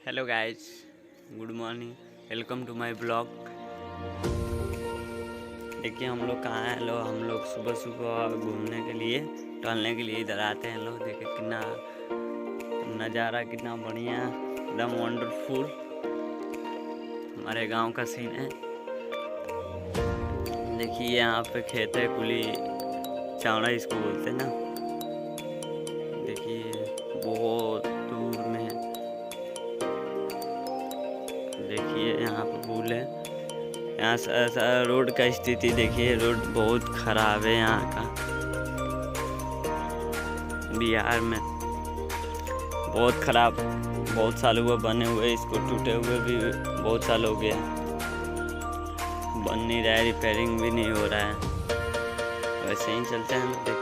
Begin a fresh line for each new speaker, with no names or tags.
Hello guys, good morning, welcome to my blog. देखिए हम लोग कहाँ हैं। हम लोग सुबह सुबह घूमने के लिए, टहलने के लिए इधर आते हैं। लोग देखिए कितना नज़ारा, कितना बढ़िया, एकदम वंडरफुल हमारे गांव का सीन है। देखिए यहाँ पे खेत है, कुली चावड़ा इसको बोलते हैं ना। देखिए बहुत दूर में, देखिए यहाँ पे पुल है। यहाँ रोड का स्थिति देखिए, रोड बहुत खराब है यहाँ का। बिहार में बहुत खराब, बहुत साल हुए बने हुए, इसको टूटे हुए भी बहुत साल हो गया। बन नहीं रहा है, रिपेयरिंग भी नहीं हो रहा है। वैसे ही चलते हैं।